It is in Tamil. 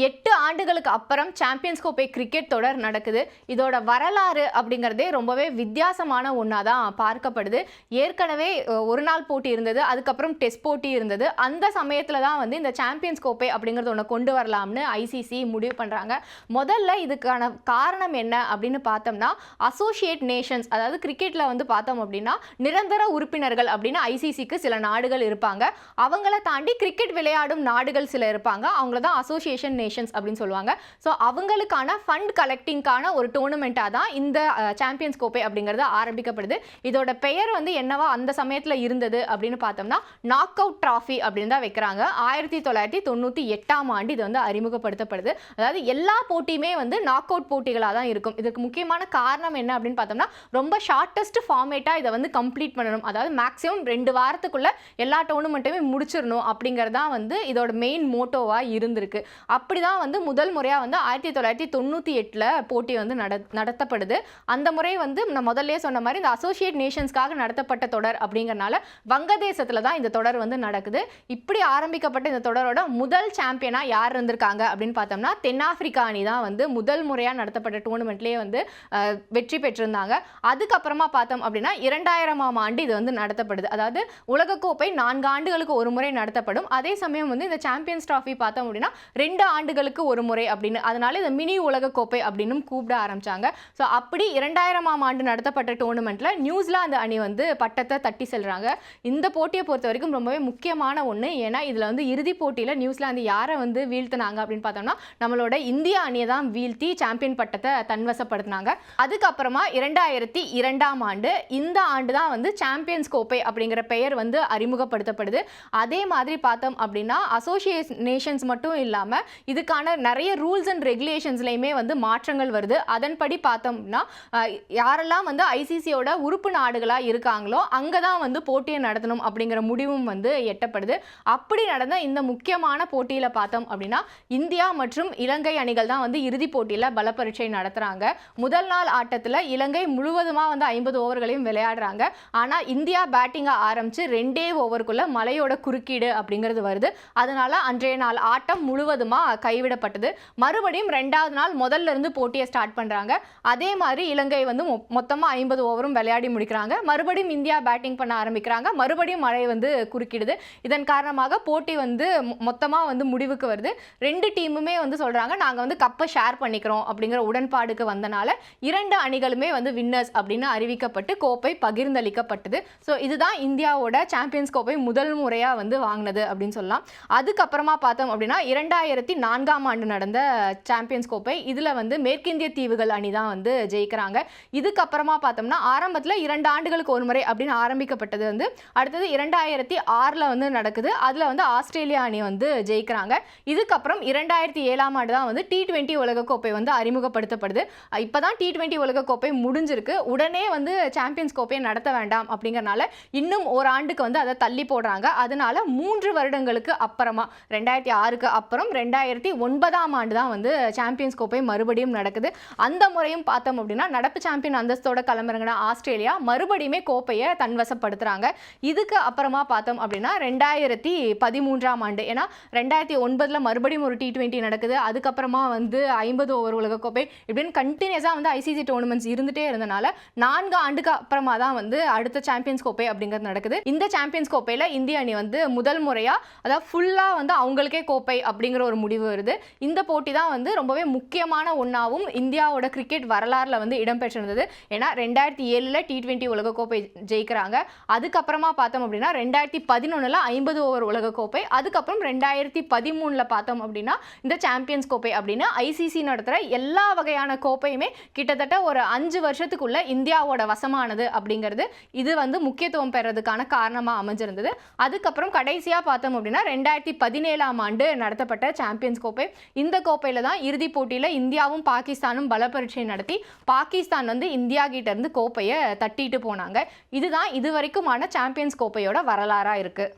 8 ஆண்டுகளுக்கு அப்புறம் சாம்பியன்ஸ் கோப்பை கிரிக்கெட் தொடர் நடக்குது. இதோட வரலாறு அப்படிங்கிறதே ரொம்பவே வித்தியாசமான ஒண்ணா தான் பார்க்கப்படுது. ஏற்கனவே ஒரு நாள் போட்டி இருந்தது. அதுக்கப்புறம் டெஸ்ட் போட்டி இருந்தது. அந்த சமயத்துல தான் வந்து இந்த சாம்பியன்ஸ் கோப்பை அப்படிங்கிறது ஒண்ணு கொண்டு வரலாம்னு ஐசிசி முடிவு பண்றாங்க. முதல்ல இதுக்கான காரணம் என்ன அப்படின்னு பார்த்தோம்னா, அசோசியேட் நேஷன்ஸ், அதாவது கிரிக்கெட்ல வந்து பார்த்தோம் அப்படின்னா நிரந்தர உறுப்பினர்கள் அப்படின்னு ஐசிசிக்கு சில நாடுகள் இருப்பாங்க. அவங்கள தாண்டி கிரிக்கெட் விளையாடும் நாடுகள் சில இருப்பாங்க. அவங்கள தான் அசோசியேஷன் நேஷன்ஸ் அப்படின்னு சொல்லுவாங்க. ஸோ அவங்களுக்கான ஃபண்ட் கலெக்டிங்கான ஒரு டோர்னமெண்ட்டாக தான் இந்த சாம்பியன்ஸ் கோப்பை அப்படிங்கிறது ஆரம்பிக்கப்படுது. இதோட பெயர் வந்து என்னவா அந்த சமயத்தில் இருந்தது அப்படின்னு பார்த்தோம்னா நாக் அவுட் டிராஃபி அப்படின்னு தான் வைக்கிறாங்க. 1998ஆம் ஆண்டு இது வந்து அறிமுகப்படுத்தப்படுது. அதாவது எல்லா போட்டியுமே வந்து நாக் அவுட் போட்டிகளாக தான் இருக்கும். இதுக்கு முக்கியமான காரணம் என்ன அப்படின்னு பார்த்தோம்னா, ரொம்ப ஷார்ட்டஸ்ட் ஃபார்மேட்டாக இதை வந்து கம்ப்ளீட் பண்ணணும். அதாவது மேக்ஸிமம் 2 வாரத்துக்குள்ள எல்லா டோர்னமெண்ட்டுமே முடிச்சிடணும் அப்படிங்கிறது தான் வந்து இதோட மெயின் மோட்டோவாக இருந்திருக்கு. அப்படிதான் வந்து முதல் முறையாக வந்து 1998ல் போட்டி வந்து நடத்தப்படுது. அந்த முறை வந்து நான் முதல்ல சொன்ன மாதிரி இந்த அசோசியேட் நேஷன்ஸ்க்காக நடத்தப்பட்ட தொடர் அப்படிங்கறனால வங்கதேசத்துல தான் இந்த தொடர் வந்து நடக்குது. இப்படி ஆரம்பிக்கப்பட்ட இந்த தொடரோட முதல் சாம்பியனா யார் இருந்திருக்காங்க அப்படின்னு பார்த்தோம்னா தென்னாப்பிரிக்கா அணி தான் வந்து முதல் முறையாக நடத்தப்பட்ட டோர்னமெண்ட்லேயே வந்து வெற்றி பெற்றிருந்தாங்க. அதுக்கப்புறமா பார்த்தோம் அப்படின்னா 2000ஆம் ஆண்டு இது வந்து நடத்தப்படுது. அதாவது உலகக்கோப்பை 4 ஆண்டுகளுக்கு ஒரு முறை நடத்தப்படும். அதே சமயம் வந்து இந்த சாம்பியன்ஸ் டிராஃபி பார்த்தோம் அப்படின்னா 2 ஆண்டுகளுக்கு ஒரு முறை அப்படின்னு, அதனால இந்த மினி உலகக்கோப்பை அப்படின்னு கூப்பிட ஆரம்பிச்சாங்க. ஸோ அப்படி 2000ஆம் ஆண்டு நடத்தப்பட்ட டோர்னமெண்ட்ல நியூசிலாந்து அணி வந்து பட்டத்தை தட்டி செல்றாங்க. இந்த போட்டியை பொறுத்த வரைக்கும் ரொம்பவே முக்கியமான ஒன்று. ஏன்னா இதில் வந்து இறுதிப் போட்டியில் நியூசிலாந்து யாரை வந்து வீழ்த்தினாங்க அப்படின்னு பார்த்தோம்னா நம்மளோட இந்தியா அணியை தான் வீழ்த்தி சாம்பியன் பட்டத்தை தன்வசப்படுத்தினாங்க. அதுக்கப்புறமா 2002ஆம் ஆண்டு இந்த ஆண்டு தான் வந்து சாம்பியன்ஸ் கோப்பை அப்படிங்கிற பெயர் வந்து அறிமுகப்படுத்தப்படுது. அதே மாதிரி பார்த்தோம் அப்படின்னா அசோசியேட் நேஷன்ஸ் மட்டும் இல்லாமல் இதுக்கான நிறைய ரூல்ஸ் அண்ட் ரெகுலேஷன்ஸ்லையுமே வந்து மாற்றங்கள் வருது. அதன்படி பார்த்தோம்னா யாரெல்லாம் வந்து ஐசிசியோட உறுப்பு நாடுகளாக இருக்காங்களோ அங்கே தான் வந்து போட்டியை நடத்தணும் அப்படிங்கிற முடிவும் வந்து எட்டப்படுது. அப்படி நடந்த இந்த முக்கியமான போட்டியில் பார்த்தோம் அப்படின்னா இந்தியா மற்றும் இலங்கை அணிகள் தான் வந்து இறுதிப் போட்டியில் பலப்பரீட்சை நடத்துகிறாங்க. முதல் நாள் ஆட்டத்தில் இலங்கை முழுவதுமாக வந்து 50 ஓவர்களையும் விளையாடுறாங்க. ஆனால் இந்தியா பேட்டிங்கை ஆரம்பித்து 2 ஓவருக்குள்ள மழையோட குறுக்கீடு அப்படிங்கிறது வருது. அதனால அன்றைய நாள் ஆட்டம் முழுவதுமாக கைவிடப்பட்டது. மறுபடியும் 2வது நாள் முதல்ல இருந்து போட்டியை ஸ்டார்ட் பண்ணுறாங்க. அதே மாதிரி இலங்கை வந்து மொத்தமாக 50 ஓவரும் விளையாடி முடிக்கிறாங்க. மறுபடியும் இந்தியா பேட்டிங் பண்ண ஆரம்பிக்கிறாங்க. மறுபடியும் மழை வந்து குறுக்கிடுது. இதன் காரணமாக போட்டி வந்து மொத்தமாக வந்து முடிவுக்கு வருது. 2 டீமுமே வந்து சொல்கிறாங்க நாங்கள் வந்து கப்பை ஷேர் பண்ணிக்கிறோம் அப்படிங்கிற உடன்பாடுக்கு வந்தனால 2 அணிகளுமே வந்து வின்னர்ஸ் அப்படின்னு அறிவிக்கப்பட்டு கோப்பை பகிர்ந்தளிக்கப்பட்டது. ஸோ இதுதான் இந்தியாவோட சாம்பியன்ஸ் கோப்பை முதல் முறையாக வந்து வாங்கினது அப்படின்னு சொல்லலாம். அதுக்கப்புறமா பார்த்தோம் அப்படின்னா 2004ஆம் ஆண்டு நடந்த சாம்பியன்ஸ் கோப்பை, இதில் வந்து மேற்கிந்திய தீவுகள் அணி தான் வந்து ஜெயிக்கிறாங்க. இதுக்கப்புறமா பார்த்தோம்னா ஆரம்பத்தில் 2 ஆண்டுகளுக்கு ஒரு முறை அப்படின்னு ஆரம்பிக்கப்பட்டது வந்து அடுத்தது 2006ல் வந்து நடக்குது. அதில் வந்து ஆஸ்திரேலியா அணி வந்து ஜெயிக்கிறாங்க. இதுக்கப்புறம் 2007ஆம் ஆண்டு தான் வந்து T20 உலகக்கோப்பை வந்து அறிமுகப்படுத்தப்படுது. இப்போ தான் T20 உலகக்கோப்பை முடிஞ்சிருக்கு. உடனே வந்து சாம்பியன்ஸ் கோப்பையை நடத்த வேண்டாம் அப்படிங்கிறனால இன்னும் ஒரு ஆண்டுக்கு வந்து அதை தள்ளி போடுறாங்க. அதனால 3 வருடங்களுக்கு அப்புறமா 2006க்கு அப்புறம் 2009ஆம் ஆண்டு தான் வந்து சாம்பியன்ஸ் கோப்பை மறுபடியும் நடக்குது. அந்த முறையும் பார்த்தோம் அப்படின்னா நடப்பு சாம்பியன் அந்தஸ்தோட கிளம்புறங்கன்னா ஆஸ்திரேலியா மறுபடியுமே கோப்பையை தன்வசப்படுத்துறாங்க. இதுக்கு அப்புறமா பார்த்தோம் அப்படின்னா 2013ஆம் ஆண்டு, ஏன்னா 2009ல் மறுபடியும் ஒரு T20 நடக்குது. அதுக்கப்புறமா வந்து 50 ஓவர் உலகக்கோப்பை இப்படின்னு கண்டினியூஸாக வந்து ஐசிசி டோர்னமெண்ட்ஸ் இருந்துகிட்டே இருந்தனால 4 ஆண்டுக்கு அப்புறமா தான் வந்து அடுத்த சாம்பியன்ஸ் கோப்பை அப்படிங்கிறது நடக்குது. இந்த சாம்பியன்ஸ் கோப்பையில் இந்திய அணி வந்து முதல் முறையாக, அதாவது ஃபுல்லாக வந்து அவங்களுக்கே கோப்பை அப்படிங்கிற ஒரு முடிவு வருது. இந்த போட்டி தான் வந்து ரொம்பவே முக்கியமான ஒன்றாவும் இந்தியாவோட கிரிக்கெட் வரலாறுல வந்து இடம்பெற்றிருந்தது. ஏன்னா 2007ல் T20 உலகக்கோப்பை ஜெயிக்கிறாங்க. அதுக்கப்புறமா பார்த்தோம் அப்படின்னா 2011ல் 50 ஓவர் உலகக்கோப்பை, அதுக்கப்புறம் 2013ல் பார்த்தோம் அப்படின்னா இந்த சாம்பியன்ஸ் கோப்பை அப்படின்னு ஐசிசி நடத்துகிற எல்லா வகையான கோப்பையுமே கிட்டத்தட்ட ஒரு 5 வருஷத்துக்குள்ள இந்தியாவோட வசமானது அப்படிங்கிறது இது வந்து முக்கியத்துவம் பெறதுக்கான காரணமாக அமைஞ்சிருந்தது. அதுக்கப்புறம் கடைசியாக பார்த்தோம் அப்படின்னா 2017ஆம் ஆண்டு நடத்தப்பட்ட சாம்பியன்ஸ் கோப்பை, இந்த கோப்பையில் தான் இறுதிப் போட்டியில் இந்தியாவும் பாகிஸ்தானும் பலப்பரீட்சை நடத்தி பாகிஸ்தான் வந்து இந்தியா கிட்ட இருந்து கோப்பையை தட்டிட்டு போனாங்க. இதுதான் இதுவரைக்குமான சாம்பியன்ஸ் கோப்பையோட வரலாறாக இருக்குது.